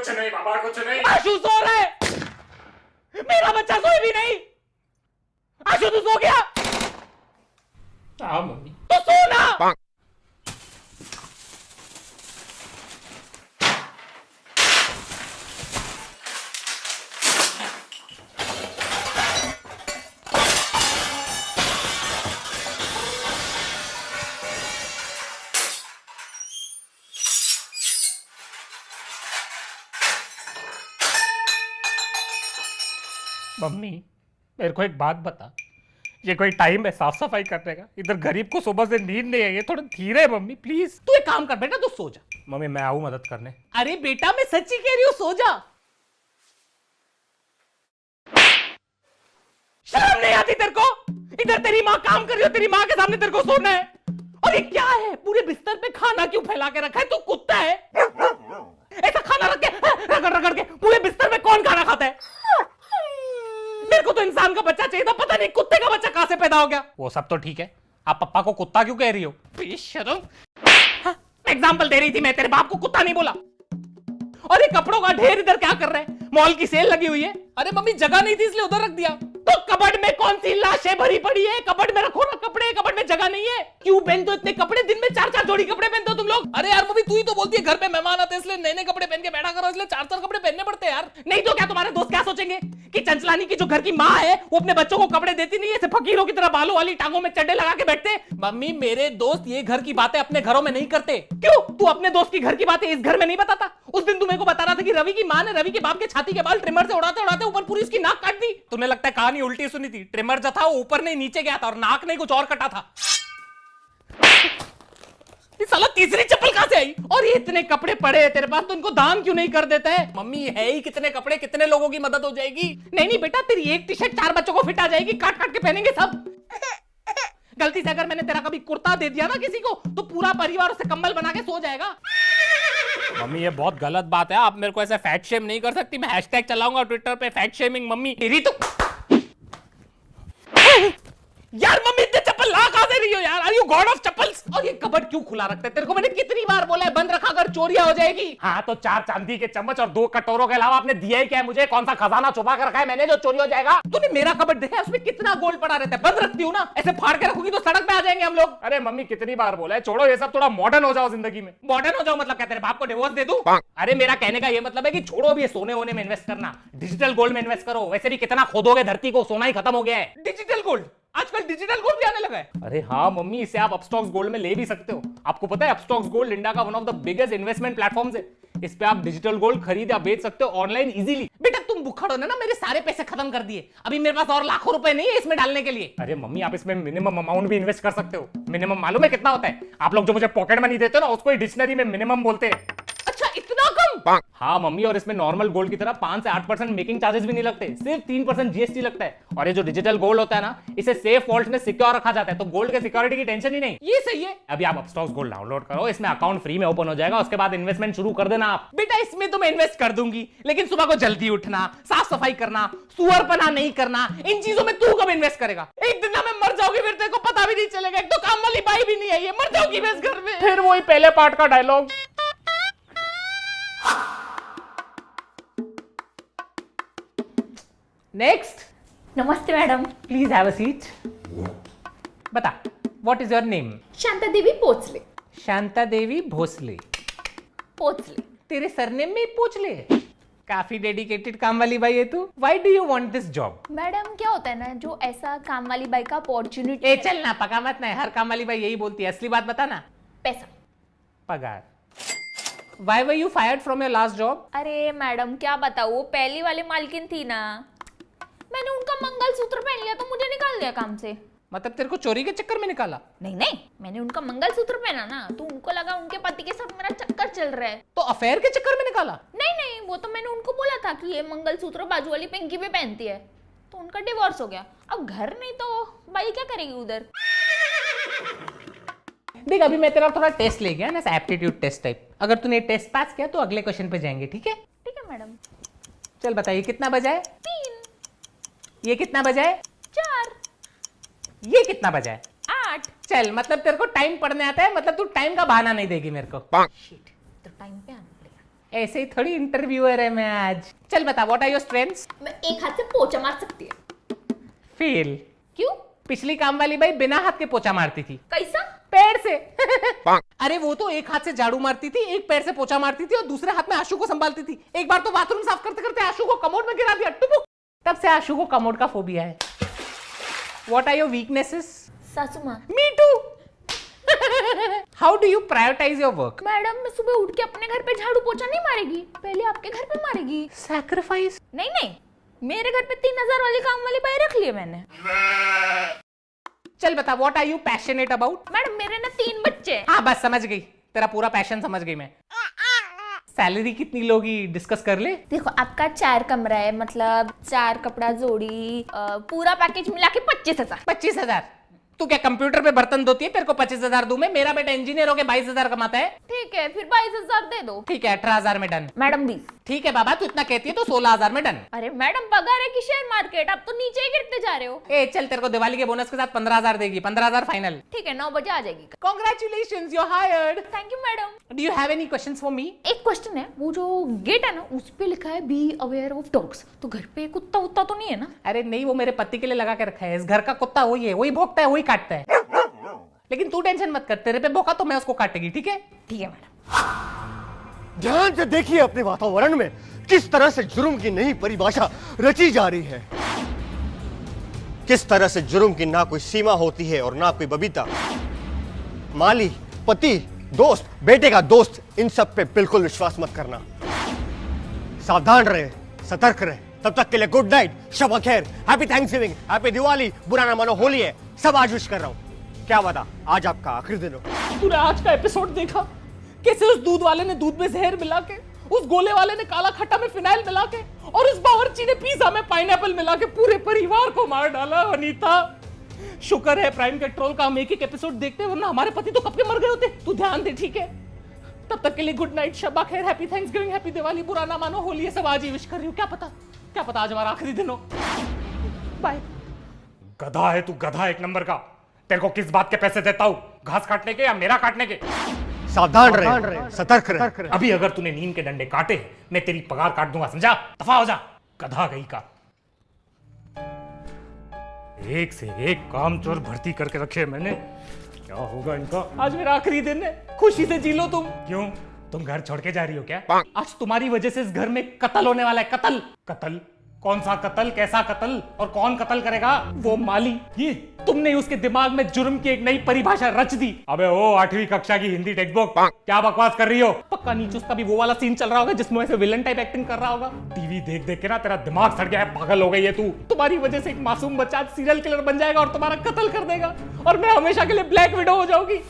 कुछ नहीं पापा, कुछ नहीं। आशु सो रहा है, मेरा बच्चा सोए भी नहीं। आशु तू सो गया? हाँ मम्मी। तो सो ना। मम्मी मेरे को एक बात बता, ये कोई टाइम है साफ सफाई करने का? इधर गरीब को सुबह से नींद नहीं आई है, थोड़ा धीरे मम्मी प्लीज। तू एक काम कर बेटा, तू सो जा। मम्मी मैं आऊं मदद करने? अरे बेटा मैं सच्ची कह रही हूँ, सो जा। शर्म नहीं आती तेरे को? इधर तेरी माँ काम कर रही हो, तेरी माँ के सामने तेरे को सोना है। और ये क्या है, पूरे बिस्तर पे खाना क्यों फैला के रखा है? तू कुत्ता है? ऐसा खाना रख के रगड़ रगड़ के पूरे बिस्तर में कौन खाना खाता है? मेरे को तो इंसान का बच्चा चाहिए था, पता नहीं कुत्ते का बच्चा कहां से पैदा हो गया। वो सब तो ठीक है, आप पप्पा को कुत्ता क्यों कह रही हो? बेशर्म। एग्जाम्पल दे रही थी मैं, तेरे बाप को कुत्ता नहीं बोला। और ये कपड़ों का ढेर इधर क्या कर रहे हैं? मॉल की सेल लगी हुई है। अरे मम्मी जगह नहीं थी इसलिए उधर रख दिया। तो कबर्ड में कौन सी लाशें भरी पड़ी है? कबर्ड में रखो ना कपड़े, कबर्ड में जगह नहीं है। क्यों पहनते हो इतने कपड़े? दिन में 4-4 जोड़ी कपड़े पहनते हो तुम लोग। अरे यार मम्मी तू ही तो बोलती है घर पे मेहमान आते हैं इसलिए नए नए कपड़े पहन के बैठा करो, इसलिए 4-4 कपड़े पहनने पड़ते हैं यार। नहीं तो क्या तुम्हारे दोस्त क्या सोचेंगे कि चंचलानी की जो घर की माँ है वो अपने बच्चों को कपड़े देती नहीं है, ऐसे फकीरों की तरह बालों वाली टांगों में चड्डे लगा के बैठते। मम्मी मेरे दोस्त ये घर की बातें अपने घरों में नहीं करते। क्यों? तू अपने दोस्त की घर की बातें इस घर में नहीं बताता? उस दिन तू मेरे को बता रहा था कि रवि की माँ ने रवि के बाप के छाती के बाल ट्रिमर से उड़ाते उड़ाते ऊपर पूरी उसकी नाक काट दी। तुम्हें लगता है कहानी उल्टी सुनी थी? ट्रिमर जो था वो ऊपर नहीं नीचे गया था और नाक नहीं कुछ और कटा था। ये साला तीसरी चप्पल कहां से आई? और ये इतने कपड़े पड़े हैं तेरे पास, तो इनको दान क्यों नहीं कर देता है? मम्मी है ही कितने कपड़े, कितने लोगों की मदद हो जाएगी। नहीं नहीं बेटा, तेरी एक टी शर्ट 4 बच्चों को फिट आ जाएगी, काट काट के पहनेंगे सब। गलती से अगर मैंने तेरा कभी कुर्ता दे दिया ना किसी को, तो पूरा परिवार उसे कंबल बना के सो जाएगा। मम्मी ये बहुत गलत बात है, आप मेरे को ऐसे फैट शेम नहीं कर सकती। मैं हैशटैग चलाऊंगा ट्विटर पे, फैट शेमिंग मम्मी। तेरी तो यार मम्मी इतने चप्पल ला कहां से रही हो यार? Are you god of chappals? और ये कबर्ड क्यों खुला रखता है? तेरे को मैंने कितनी बार बोला है बंद रखा कर, चोरियां हो जाएगी। हाँ तो 4 चांदी के चम्मच और 2 कटोरों के अलावा आपने दिया ही क्या है मुझे? कौन सा खजाना छुपा कर रखा है मैंने जो चोरी हो जाएगा? तूने मेरा कबर्ड देखा है? उसमें कितना गोल्ड पड़ा रहता है। बंद रखती हूँ ना, ऐसे फाड़ के रखूंगी तो सड़क पे आ जाएंगे हम लोग। अरे मम्मी कितनी बार बोला है, छोड़ो ये सब, थोड़ा मॉडर्न हो जाओ जिंदगी में। मॉडर्न हो जाओ मतलब क्या? तेरे बाप को डिवोर्स दे दूं? अरे मेरा कहने का ये मतलब है कि छोड़ो अभी ये सोने होने में इन्वेस्ट करना, डिजिटल गोल्ड में इन्वेस्ट करो। वैसे भी कितना खोदोगे धरती को, सोना ही खत्म हो गया है। Digital gold? आजकल डिजिटल गोल्ड भी आने लगा है। अरे हाँ मम्मी, इसे आप अपस्टॉक्स गोल्ड में ले भी सकते हो। आपको पता है अपस्टॉक्स गोल्ड इंडिया का one of the biggest investment platforms है। इस पे आप डिजिटल गोल्ड खरीद या बेच सकते हो ऑनलाइन इजीली। बेटा तुम बुखड़ो ना, मेरे सारे पैसे खत्म कर दिए। अभी मेरे पास और लाखों रुपए नहीं है इसमें डालने के लिए। अरे मम्मी आप इसमें मिनिमम अमाउंट भी इन्वेस्ट कर सकते हो। मिनिमम मालूम है कितना होता है? आप लोग जो मुझे पॉकेट मनी देते हो ना, उसको डिक्शनरी में मिनिमम बोलते हैं। अच्छा इतना कम? हाँ मम्मी, और इसमें नॉर्मल गोल्ड की तरह 5 से 8% मेकिंग चार्जेस भी नहीं लगते, सिर्फ 3% जीएसटी लगता है। और ये जो डिजिटल गोल्ड होता है ना, इसे सेफ वॉल्ट में सिक्योर रखा जाता है, तो गोल्ड के सिक्योरिटी की टेंशन ही नहीं। ये सही है। अभी आप अपस्टॉक्स गोल्ड डाउनलोड करो, इसमें अकाउंट फ्री में ओपन हो जाएगा, उसके बाद इन्वेस्टमेंट शुरू कर देना आप। बेटा इसमें तो मैं इन्वेस्ट कर दूंगी, लेकिन सुबह को जल्दी उठना, साफ सफाई करना, सुअरपना नहीं करना, इन चीजों में तू कब इन्वेस्ट करेगा? एक दिन ना मैं मर जाऊंगी, फिर तेरे को पता भी नहीं चलेगा। एक तो काम वाली बाई भी नहीं आई है, मर जाऊंगी मैं इस घर में। फिर वही पहले पार्ट का डायलॉग। नेक्स्ट। नमस्ते madam. Please have a seat. बता, what is your name? Shanta Devi Pochle. Shanta देवी भोसले। पोचले। तेरे सरनेम में ही पूछ ले। काफी डेडिकेटेड काम वाली बाई है तू। Why do you want this job? Madam क्या होता है ना, जो ऐसा काम वाली बाई का अपॉर्चुनिटी। ए चल ना, पका मत ना, हर काम वाली बाई यही बोलती है। असली बात बता ना। पैसा। पगार। Why were you fired from your last job? अरे मैडम क्या बताऊँ, वो पहली वाली मालकिन थी ना, मैंने उनका मंगलसूत्र पहन लिया तो मुझे निकाल दिया काम से। मतलब तेरे को चोरी के चक्कर में निकाला? नहीं नहीं, मैंने उनका मंगलसूत्र पहना ना, तो उनको लगा उनके पति के साथ मेरा चक्कर चल रहा है। तो अफेयर के चक्कर में निकाला? नहीं नहीं, वो तो मैंने उनको बोला था कि ये मंगलसूत्र बाजू वाली पिंकी भी पहनती है, तो उनका डिवोर्स हो गया। अब घर नहीं तो बाई क्या करेगी उधर। देख अभी मैं तेरा थोड़ा टेस्ट ले गया ना, एप्टीट्यूड टेस्ट टाइप। अगर तूने टेस्ट पास किया तो अगले क्वेश्चन पे जाएंगे, ठीक है? ठीक है मैडम। चल बताइए कितना बजा है? 3। ये कितना बजा है? 4। ये कितना बजा है? 8। चल मतलब तेरे को टाइम पढ़ने आता है, मतलब तू टाइम का बहाना नहीं देगी मेरे को। शिट, तो टाइम पे आना पड़ेगा। ऐसे ही थोड़ी इंटरव्यूअर है मैं आज। चल बता, व्हाट आर योर स्ट्रेंथ्स? मैं एक हाथ से पोछा मार सकती है। फेल। क्यों? पिछली काम वाली बाई बिना हाथ के पोछा मारती थी। कैसा? पैर से। अरे वो तो एक हाथ से झाड़ू मारती थी, एक पैर से पोछा मारती थी और दूसरे हाथ में आशु को संभालती थी। एक बार तो बाथरूम साफ करते करते आशु को कमोड में गिरा दिया, टुपुक। तब से आशु को कमोड का फोबिया है। What are your weaknesses? सासू माँ। Me too. How do you prioritise your work? Madam मैं सुबह उठ के अपने घर पे झाड़ू पोछा नहीं मारेगी, पहले आपके घर पे मारेगी। सैक्रिफाइस? नहीं नहीं, मेरे घर पे 3000 वाली काम वाली बाई रख लिए मैंने। चल बता, what are you passionate about? Madam मेरे ना 3 बच्चे हैं। हाँ बस समझ गई, तेरा पूरा पैशन समझ गई मैं। सैलरी कितनी लोगी डिस्कस कर ले। देखो आपका 4 कमरा है, मतलब 4 कपड़ा जोड़ी, पूरा पैकेज मिला के 25,000। 25,000? तू क्या कंप्यूटर पे बर्तन धोती है, तेरे को 25,000 दूं मैं? मेरा बेटा इंजीनियर होके 22,000 कमाता है। ठीक है फिर 22,000 दे दो। ठीक है 18,000 में डन। मैडम 20। ठीक है बाबा, तू इतना कहती है तो 16,000 में डन। अरे मैडम पगार है कि शेयर मार्केट, आप तो नीचे ही गिरते जा रहे हो। ए चल, तेरे को दिवाली के बोनस के साथ 15,000 देगी। 15,000 फाइनल। ठीक है 9 बजे आ जाएगी। Congratulations, you're hired. Thank you madam. Do you have any questions for me? एक क्वेश्चन है, वो जो गेट है ना उस पे लिखा है बी अवेयर ऑफ डॉग्स, तो घर पे कुत्ता उत्ता तो नहीं है ना? अरे नहीं, वो मेरे पति के लिए लगा के रखा है। इस घर का कुत्ता वही है, वही भौंकता है, वही काटता है। लेकिन तू टेंशन मत कर, तेरे पे भौंका तो मैं उसको काटेगी। ठीक है? ठीक है मैडम। ध्यान से देखिए अपने वातावरण में किस तरह से जुर्म की नई परिभाषा रची जा रही है। किस तरह से जुर्म की ना कोई सीमा होती है और ना कोई बबीता। माली, पति, दोस्त, बेटे का दोस्त, इन सब पे बिल्कुल विश्वास मत करना। सावधान रहे, सतर्क रहे। तब तक के लिए गुड नाइट, शब खैर, हैप्पी थैंक्सगिविंग, हैप्पी दिवाली, बुरा ना मानो होली है, सब आज विश कर रहा हूं। क्या बता, आज आपका आखिरी दिन हो। तूने आज का एपिसोड देखा? कैसे उस दूध वाले ने दूध में जहर मिला के, उस गोले वाले ने काला खट्टा में फिनाइल मिला के, और उस बावर्ची ने पिज्जा में पाइनएप्पल मिला के पूरे परिवार को मार डाला। अनीता शुक्र है प्राइम कंट्रोल का हम एक एक एपिसोड देखते, वरना हमारे पति तो कब के मर गए होते। तू ध्यान दे, ठीक है? तब तक के लिए गुड नाइट, शब्बा खैर, हैप्पी थैंक्सगिविंग, हैप्पी दिवाली, बुरा ना मानो होली है, सब आज ही विश कर रही हूँ। क्या पता आज हमारा आखिरी दिन हो। बाय। गधा है तू, गधा एक नंबर का। तेरे को किस बात के पैसे देता हूँ, घास काटने के या मेरा काटने के? सावधान रहे, सतर्क रहे। अभी अगर तूने नीम के डंडे काटे, मैं तेरी पगार काट दूंगा, समझा? दफा हो जा, गधा गई का। एक से एक कामचोर भर्ती करके रखे मैंने, क्या होगा इनका? आज मेरा आखिरी दिन है, खुशी से जी लो तुम। क्यों, तुम घर छोड़ के जा रही हो क्या? आज तुम्हारी वजह से इस घर में कत्ल होने वाला है। कत्ल। कत्ल? कौन सा कत्ल, कैसा कत्ल, और कौन कत्ल करेगा? वो माली, ये तुमने उसके दिमाग में जुर्म की एक नई परिभाषा रच दी। अबे ओ 8वीं कक्षा की हिंदी टेक्स्ट बुक, क्या बकवास कर रही हो? पक्का नीचे उसका भी वो वाला सीन चल रहा होगा जिसमें ऐसे विलन टाइप एक्टिंग कर रहा होगा। टीवी देख देख के ना तेरा दिमाग सड़ गया है, पागल हो गई है तू। तुम्हारी वजह से एक मासूम बच्चा सीरियल किलर बन जाएगा और तुम्हारा कत्ल कर देगा, और मैं हमेशा के लिए ब्लैक विडो हो जाऊंगी।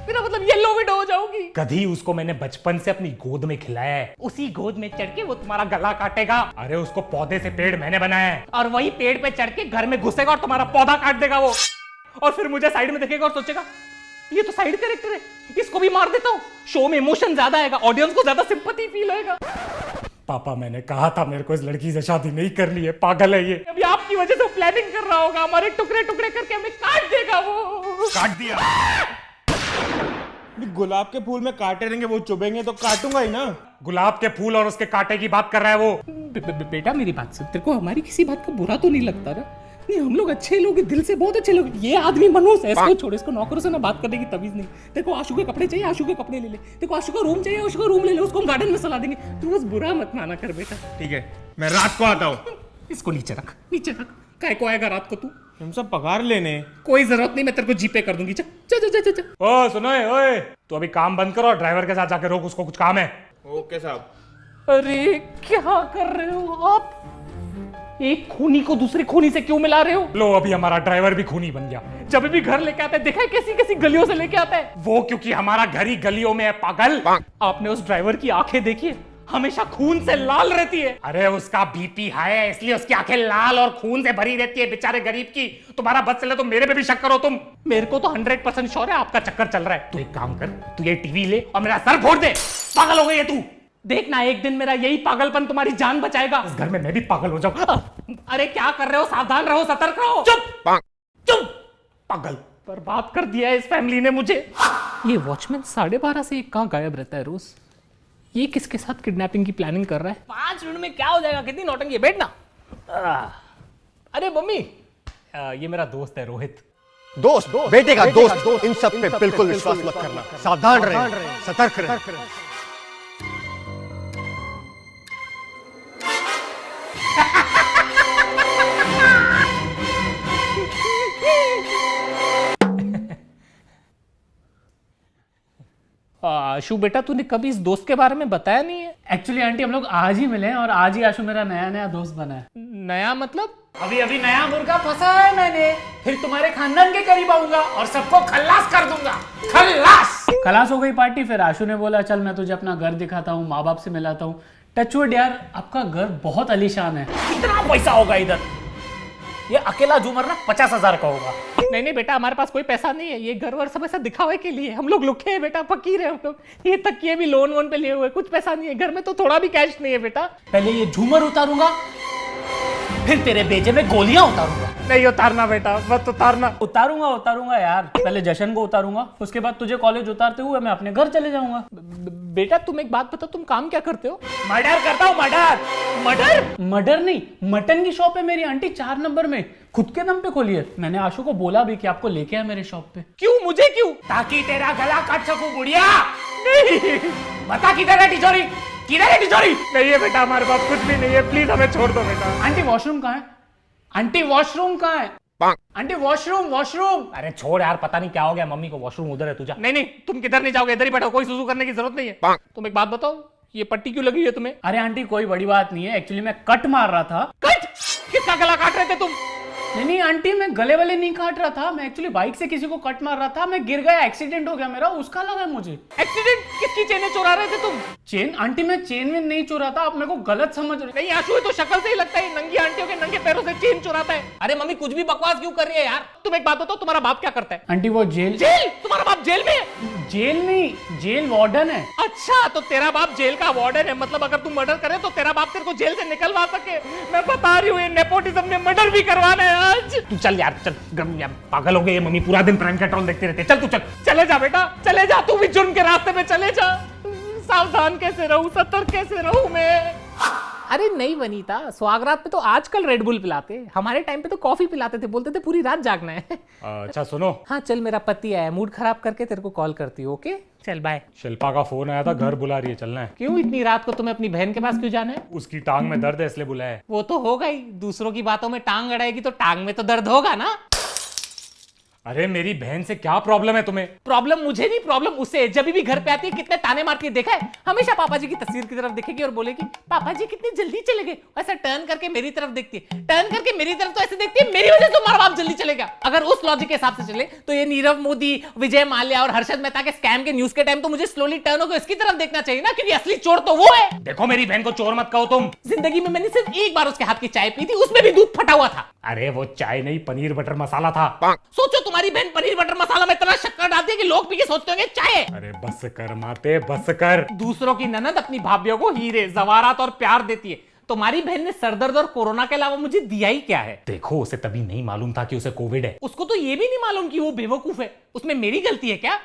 मेरा मतलब येलो विडो हो जाऊंगी। कभी उसको मैंने बचपन से अपनी गोद में खिलाया है, उसी गोद में चढ़ के वो तुम्हारा गला काटेगा, अरे उसको पौधे से पेड़ मैंने बनाया है। और वही पेड़ पे चढ़ के घर में घुसेगा और तुम्हारा पौधा काट देगा वो, और फिर मुझे साइड में देखेगा और सोचेगा ये तो साइड कैरेक्टर है, इसको भी मार देता हूँ। शो में इमोशन ज्यादा आएगा, ऑडियंस को ज्यादा सिंपैथी फील होएगा। पापा मैंने कहा था मेरे को इस लड़की से शादी नहीं करनी है, पागल है ये। अभी आपकी वजह से प्लानिंग कर रहा होगा, हमारे टुकड़े टुकड़े करके हमें काट देगा वो। काट दिया। गुलाब के फूल में कांटे रहेंगे, वो चुभेंगे तो काटूंगा ही ना। गुलाब के फूल और उसके कांटे की बात कर रहा है वो। बेटा मेरी बात सुन, तेरे को हमारी किसी बात का बुरा तो नहीं लगता ना? नहीं, हम लोग अच्छे लोग, दिल से बहुत अच्छे लोग। ये आदमी मनोज है, इसको छोड़, इसको नौकरों से ना बात करने की तमीज नहीं। तेरे को आशु के कपड़े चाहिए, आशु के कपड़े ले ले। तेरे को आशु का रूम चाहिए, आशु का रूम ले ले, उसको हम गार्डन में सला देंगे। तू बस बुरा मत माना कर बेटा। ठीक है, मैं रात को आता हूँ। इसको नीचे रख, नीचे रख। काय को आएगा रात को तू? हम सब पगार लेने। कोई जरूरत नहीं, मैं तेरे को जीपे कर दूंगी। चल चल चल चल चल। ओ सुनो ओए, तू अभी काम बंद करो, ड्राइवर के साथ जाके रोक, उसको कुछ काम है। ओके साहब। अरे क्या कर रहे हो आप? एक खूनी को दूसरे खूनी से क्यों मिला रहे हो? लो अभी हमारा ड्राइवर भी खूनी बन गया। जब भी घर लेके आता है, देखा है कैसी कैसी गलियों से लेके आता है वो, क्योंकि हमारा घर ही गलियों में है, पागल। आपने उस ड्राइवर की आंखें देखी है? हमेशा खून से लाल रहती है। अरे उसका बीपी हाई है, इसलिए उसकी आंखें लाल और खून से भरी रहती है, बेचारे गरीब की। तुम्हारा बस चले तो मेरे पे भी शक करो तुम। मेरे को तो 100% श्योर है आपका चक्कर चल रहा है। तू एक काम कर, तू ये टीवी ले और मेरा सर फोड़ दे। पागल हो गई है तू। देखना एक दिन मेरा यही पागलपन तुम्हारी जान बचाएगा। इस घर में मैं भी पागल हो जाऊं। अरे क्या कर रहे हो? सावधान रहो, सतर्क रहो। चुप चुप, पागल। बर्बाद कर दिया है इस फैमिली ने मुझे। ये वॉचमैन 12:30 से कहाँ गायब रहता है रोज? ये किसके साथ किडनैपिंग की प्लानिंग कर रहा है? 5 मिनट में क्या हो जाएगा? कितनी नौटंकी है, बैठना। अरे मम्मी, ये मेरा दोस्त है रोहित। दोस्त बेटे का दोस्त, इन सब पे बिल्कुल विश्वास मत करना, सावधान रहे, सतर्क रहे। आशु बेटा, तूने कभी इस दोस्त के बारे में बताया नहीं है। एक्चुअली आंटी हम लोग आज ही मिले हैं और आज ही आशु मेरा नया नया दोस्त बना है। नया मतलब? अभी अभी नया मुर्गा फंसा है मैंने, फिर तुम्हारे खानदान के करीब आऊंगा और सबको खल्लास कर दूंगा। खलास हो गई पार्टी, फिर आशु ने बोला चल मैं तुझे अपना घर दिखाता हूँ, माँ बाप से मिलाता हूँ। टचवुड यार, आपका घर बहुत आलीशान है। कितना पैसा होगा इधर? ये अकेला झूमर ना 50,000 का होगा। नहीं बेटा, हमारे पास कोई पैसा नहीं है, ये घर वर सब ऐसा दिखावे के लिए। हम लोग लुखे हैं बेटा, फकीर है हम लोग। ये तकिए भी लोन वोन पे लिए हुए, कुछ पैसा नहीं है घर में, तो थोड़ा भी कैश नहीं है बेटा। पहले ये झूमर उतारूंगा, फिर तेरे बेजे में गोलियां उतारूंगा। नहीं उतारना बेटा, मत उतारना। उतारूंगा यार, पहले जशन को उतारूंगा, उसके बाद तुझे कॉलेज उतारते हुए मैं अपने घर चले जाऊंगा। बेटा तुम एक बात बताओ, तुम काम क्या करते हो? मर्डर करता हूँ। मर्डर नहीं, मटन की शॉप है मेरी आंटी 4 नंबर में, खुद के दम पे खोली है। मैंने आशु को बोला भी कि आपको लेके आए मेरे शॉप पे। क्यों? मुझे क्यों? ताकि तेरा गला काट सकूं बुढ़िया। नहीं बता किधर है तिजोरी, किधर है तिजोरी? नहीं है बेटा, हमारे पास कुछ भी नहीं है, प्लीज हमें छोड़ दो बेटा। आंटी वॉशरूम कहाँ है? आंटी वॉशरूम कहाँ है? Aunty washroom. अरे छोड़ यार, पता नहीं क्या हो गया मम्मी को, वॉशरूम उधर है तुझा। नहीं तुम किधर नहीं जाओगे, इधर ही बैठो, कोई सुसु करने की जरूरत नहीं है। तुम एक बात बताओ, ये पट्टी क्यों लगी है तुम्हें? अरे आंटी कोई बड़ी बात नहीं है, एक्चुअली मैं कट मार रहा था। कट? किसका गला काट रहे थे तुम? नहीं आंटी, मैं गले वाले नहीं काट रहा था, मैं एक्चुअली बाइक से किसी को कट मार रहा था, मैं गिर गया, एक्सीडेंट हो गया मेरा, उसका लगा मुझे। एक्सीडेंट? किसकी चेनें चुरा रहे थे तुम? चेन? आंटी मैं चेन में नहीं चुरा था, आप मेरे को गलत समझ रहे। नहीं आशु, तो शक्ल से ही लगता है नंगी आंटियों के नंगे पैरों से चेन चुराता है। अरे मम्मी कुछ भी बकवास क्यों कर रही है यार? तुम एक बात बताओ, तुम्हारा बाप क्या करता है? आंटी वो जेल तुम्हारा बाप जेल में है? जेल नहीं, जेल वार्डन है। अच्छा, तो तेरा बाप जेल का वार्डन है, मतलब अगर तुम मर्डर करे तो तेरा बाप तेरे को जेल से निकलवा सके। मैं बता रही हूँ, ये नेपोटिज्म ने मर्डर भी करवाना है आज। तू चल यार, चल, यार पागल हो गए ये मम्मी, पूरा दिन प्राइम पेट्रोल देखते रहते। चल तू चले जा बेटा, चले जा, तू भी जुर्म के रास्ते में चले जा। सावधान कैसे रहूं, सतर्क कैसे रहूं मैं? अरे नहीं वनीता, स्वागरात पे तो आजकल रेड बुल पिलाते, हमारे टाइम पे तो कॉफी पिलाते थे, बोलते थे पूरी रात जागना है। अच्छा सुनो, हाँ चल, मेरा पति आया, मूड खराब करके तेरे को कॉल करती हूँ। ओके चल बाय। शिल्पा का फोन आया था, घर बुला रही है, चलना है। क्यों इतनी रात को तुम्हें अपनी बहन के पास क्यों जाना है? उसकी टांग में दर्द है इसलिए बुलाया है। वो तो होगा ही, दूसरों की बातों में टांग अड़ाएगी तो टांग में तो दर्द होगा ना। अरे मेरी बहन से क्या प्रॉब्लम है तुम्हें? प्रॉब्लम मुझे नहीं, प्रॉब्लम उसे। जब भी घर पे आती है कितने ताने मारती है, देखा है? हमेशा पापा जी की तस्वीर की तरफ देखेगी और बोलेगी पापा जी कितनी जल्दी चले गए, ऐसा टर्न करके मेरी तरफ देखती है, टर्न करके मेरी तरफ तो ऐसे देखती है मेरी वजह से तुम्हारा बाप जल्दी चलेगा। अगर उस लॉजिक के हिसाब से चले तो ये नीरव मोदी, विजय माल्या और हर्षद मेहता के स्कैम के न्यूज के टाइम तो मुझे स्लोली टर्न होकर इसकी तरफ देखना चाहिए ना, क्योंकि असली चोर तो वो है। देखो मेरी बहन को चोर मत कहो तुम। जिंदगी में मैंने सिर्फ एक बार उसके हाथ की चाय पी थी, उसमें भी दूध फटा हुआ था। अरे वो चाय नहीं, पनीर बटर मसाला था। सोचो तुम्हारी बहन पनीर बटर मसाला में इतना शक्कर डालती है कि लोग पी के सोचते होंगे चाय है। अरे बस कर माते, बस कर। दूसरों की ननद अपनी भाभीियों को हीरे जवारात और प्यार देती है, तुम्हारी बहन ने सरदर्द और कोरोना के अलावा मुझे दिया ही क्या है? देखो उसे तभी नहीं मालूम था कि उसे कोविड है। उसको तो ये भी नहीं मालूम कि वो बेवकूफ है, उसमें मेरी गलती है क्या?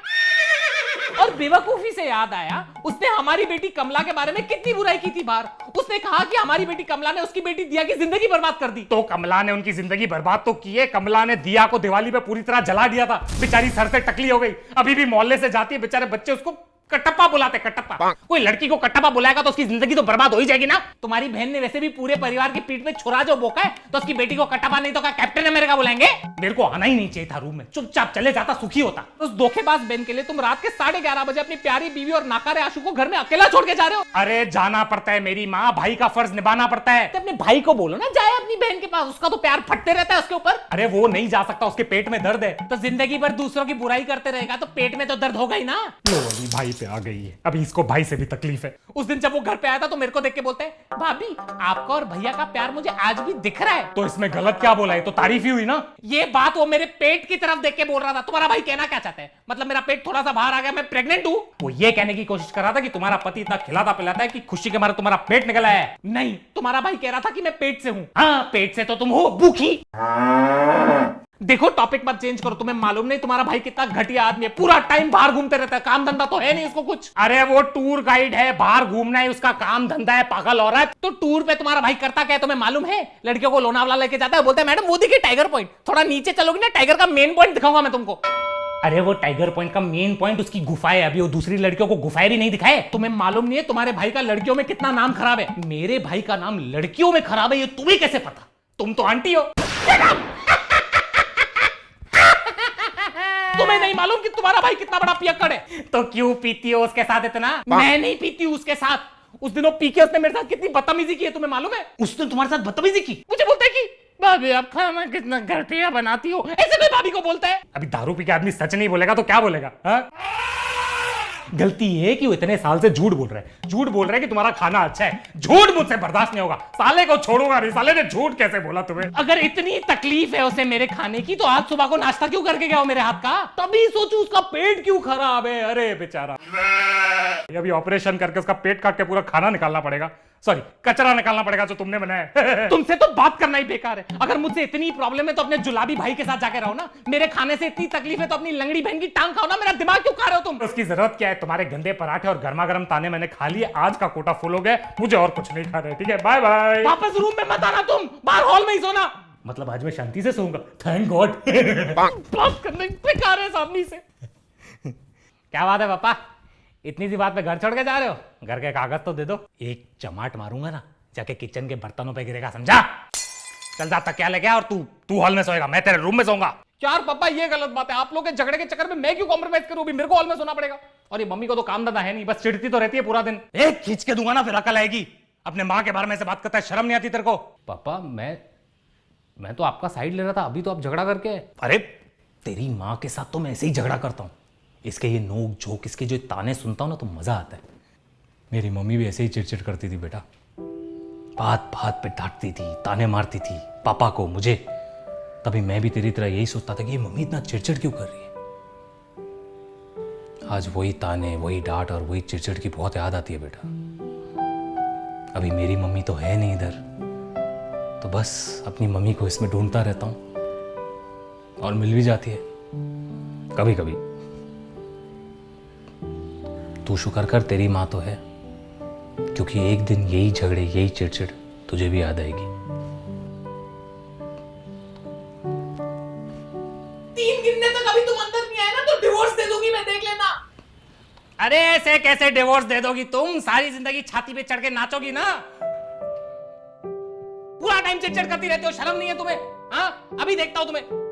और बेवकूफी से याद आया, उसने हमारी बेटी कमला के बारे में कितनी बुराई की थी बाहर। उसने कहा कि हमारी बेटी कमला ने उसकी बेटी दिया की जिंदगी बर्बाद कर दी। तो कमला ने उनकी जिंदगी बर्बाद तो की है। कमला ने दिया को दिवाली पे पूरी तरह जला दिया था, बेचारी सर से टकली हो गई, अभी भी मोहल्ले से जाती है, बेचारे बच्चे उसको कटप्पा बुलाते, कटप्पा। कोई लड़की को कटप्पा बुलाएगा तो उसकी जिंदगी तो बर्बाद हो ही जाएगी ना। तुम्हारी बहन ने वैसे भी पूरे परिवार की पीठ पे छुरा जो बोका है, तो उसकी बेटी को कटप्पा नहीं तो क्या कैप्टन अमेरिका बुलाएंगे? मेरे को आना ही नहीं चाहिए था रूम में, चुपचाप चले जाता, सुखी होता। उस धोखेबाज बहन के लिए तुम रात के 11:30 बजे अपनी प्यारी बीवी और नाकारे आशु को घर में अकेला छोड़ के जा रहे हो। अरे जाना पड़ता है मेरी माँ, भाई का फर्ज निभाना पड़ता है। तो अपने भाई को बोलो ना जाए अपनी बहन के पास, उसका तो प्यार फटते रहता है उसके ऊपर। अरे वो नहीं जा सकता, उसके पेट में दर्द है। तो जिंदगी भर दूसरों की बुराई करते रहेगा तो पेट में तो दर्द होगा ही ना। लो अली भाई पे आ गई है, अभी इसको भाई से भी तकलीफ है। उस दिन जब वो घर पे आया था तो मेरे को देख के बोलते हैं भाभी आपका और भैया का प्यार मुझे आज भी दिख रहा है। तो इसमें गलत क्या बोला है? तो तारीफ ही हुई ना। ये बात वो मेरे पेट की तरफ देख के बोल रहा था। तुम्हारा भाई कहना क्या चाहता है? मतलब मेरा पेट थोड़ा सा बाहर आ गया, मैं प्रेग्नेंट हूं? वो ये कहने की कोशिश कर रहा था कि तुम्हारा पति इतना खिलाता पिलाता है कि खुशी के मारे तुम्हारा पेट निकला है। नहीं, तुम्हारा भाई कह रहा था कि मैं पेट से हूं। हाँ पेट से तो तुम हो भूखी। देखो टॉपिक मत चेंज करो, तुम्हें मालूम नहीं तुम्हारा भाई कितना घटिया आदमी है, पूरा टाइम बाहर घूमते रहता है, काम धंधा तो है नहीं इसको कुछ। अरे वो टूर गाइड है, बाहर घूमना है उसका काम धंधा है, पागल औरत। तो टूर पे तुम्हारा भाई करता क्या है तुम्हें मालूम है? लड़कियों को लोनावला लेके जाता है, बोलता है मैडम वो देखिए टाइगर पॉइंट, थोड़ा नीचे चलोगी ना टाइगर का मेन पॉइंट दिखाऊंगा मैं तुमको। अरे वो टाइगर पॉइंट का मेन पॉइंट उसकी गुफा है, अभी वो दूसरी लड़कियों को गुफाएं भी नहीं दिखाए। तुम्हें मालूम नहीं है तुम्हारे भाई का लड़कियों में कितना नाम खराब है? मेरे भाई का नाम लड़कियों में खराब है, ये तुम्हें कैसे पता? तुम तो आंटी हो। तुम्हें नहीं मालूम कि तुम्हारा भाई कितना बड़ा पियक्कड़ है? तो क्यों पीती हो उसके साथ इतना? मैं नहीं पीती हूं उसके साथ। उस दिनों पी के उसने मेरे साथ कितनी बदतमीजी की है तुम्हें मालूम है? उसने तुम्हारे साथ बदतमीजी की? मुझे बोलता है कि भाभी आप खाना कितना घटिया बनाती हो, ऐसे कोई भाभी को बोलता है। अभी दारू पी के आदमी सच नहीं बोलेगा तो क्या बोलेगा? हाँ? गलती ये है कि वो इतने साल से झूठ बोल रहा है, झूठ बोल रहा है कि तुम्हारा खाना अच्छा है। झूठ मुझसे बर्दाश्त नहीं होगा, साले को छोड़ूंगा नहीं। साले ने झूठ कैसे बोला तुम्हें? अगर इतनी तकलीफ है उसे मेरे खाने की तो आज सुबह को नाश्ता क्यों करके गया हो मेरे हाथ का? तभी सोचू उसका पेट क्यों खराब है। अरे बेचारा, अभी ऑपरेशन करके उसका पेट काट के पूरा खाना निकालना पड़ेगा, सॉरी कचरा निकालना पड़ेगा जो तुमने बनाया। तुमसे तो बात करना ही बेकार है। अगर मुझसे इतनी प्रॉब्लम है तो अपने जुलाबी भाई के साथ जाके रहो ना। मेरे खाने से इतनी तकलीफ है तो अपनी लंगड़ी बहन की टांग खाओ ना। मेरा दिमाग क्यों खा रहे हो तुम? उसकी जरूरत क्या है? तुम्हारे गंदे पराठे और गर्मा गर्म ताने मैंने खा लिए, आज का कोटा फुल हो गया, मुझे और कुछ नहीं खाना है। ठीक है, बाय बाय। वापस रूम में मत आना, तुम बाहर हॉल में ही सोना। मतलब आज मैं शांति से सोऊंगा, थैंक गॉड। बात करने बेकार है इस आदमी से। क्या बात है पापा, इतनी सी बात पे घर छोड़ के जा रहे हो? घर के कागज तो दे दो। एक चमाट मारूंगा ना, जाके किचन के बर्तनों पे गिरेगा, समझा? चल जा तकिया लेके आ और तू हॉल में सोएगा, मैं तेरे रूम में सोऊंगा। यार पापा ये गलत बात है, आप लोग के झगड़े के चक्कर में मैं क्यों कॉम्प्रोमाइज करूं? अभी मेरे को हॉल में सोना पड़ेगा। और ये मम्मी को तो काम धंधा है नहीं, बस चिढ़ती तो रहती है पूरा दिन। एक खींच के दूंगा ना फिर अकल आएगी। अपने माँ के बारे में से बात करता है, शर्म नहीं आती तेरे को? पापा मैं तो आपका साइड ले रहा था, अभी तो आप झगड़ा करके। अरे तेरी माँ के साथ तो मैं ऐसे ही झगड़ा करता हूँ, इसके ये नोक झोंक, इसके जो ताने सुनता हूँ ना तो मजा आता है। मेरी मम्मी भी ऐसे ही चिड़चिड़ करती थी बेटा, बात बात पे डांटती थी, ताने मारती थी पापा को, मुझे। तभी मैं भी तेरी तरह यही सोचता था कि ये मम्मी इतना चिड़चिड़ क्यों कर रही है। आज वही ताने, वही डांट और वही चिड़चिड़ की बहुत याद आती है बेटा। अभी मेरी मम्मी तो है नहीं इधर, तो बस अपनी मम्मी को इसमें ढूंढता रहता हूँ और मिल भी जाती है कभी कभी। तू शुक्र कर तेरी माँ तो है, क्योंकि एक दिन यही झगड़े, यही चिड़चिड़ तुझे भी याद आएगी। 3 गिनने तक अभी तुम अंदर नहीं आए ना तो डिवोर्स दे दूंगी मैं, देख लेना। अरे ऐसे कैसे डिवोर्स दे दोगी तुम? सारी जिंदगी छाती पे चढ़ के नाचोगी ना। पूरा टाइम चिड़चिड़ करती रहती हो, शर्म नहीं है तुम्हें? हाँ अभी देखता हूं तुम्हें।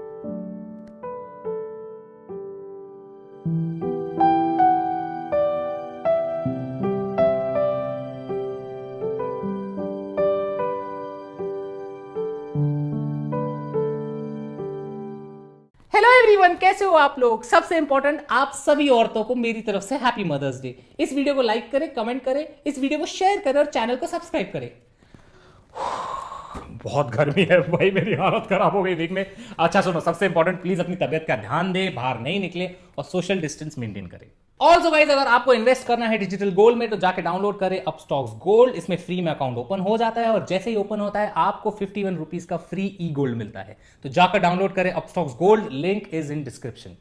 हेलो एवरीवन, कैसे हो आप लोग? सबसे इंपॉर्टेंट, आप सभी औरतों को मेरी तरफ से हैप्पी मदर्स डे। इस वीडियो को लाइक करें, कमेंट करें, इस वीडियो को शेयर करें और चैनल को सब्सक्राइब करें। बहुत गर्मी है भाई, मेरी हालत खराब हो गई वीक में। अच्छा सुनो, सबसे इंपॉर्टेंट, प्लीज अपनी तबियत का ध्यान दे, बाहर नहीं निकले और सोशल डिस्टेंस मेंटेन करें। ऑल्सो गाइस, अगर आपको इन्वेस्ट करना है डिजिटल गोल्ड में तो जाके डाउनलोड करें अपस्टॉक्स गोल्ड। इसमें फ्री में अकाउंट ओपन हो जाता है और जैसे ही ओपन होता है आपको 51 रुपीज का फ्री ई गोल्ड मिलता है। तो जाकर डाउनलोड करें Upstox gold, link is in description.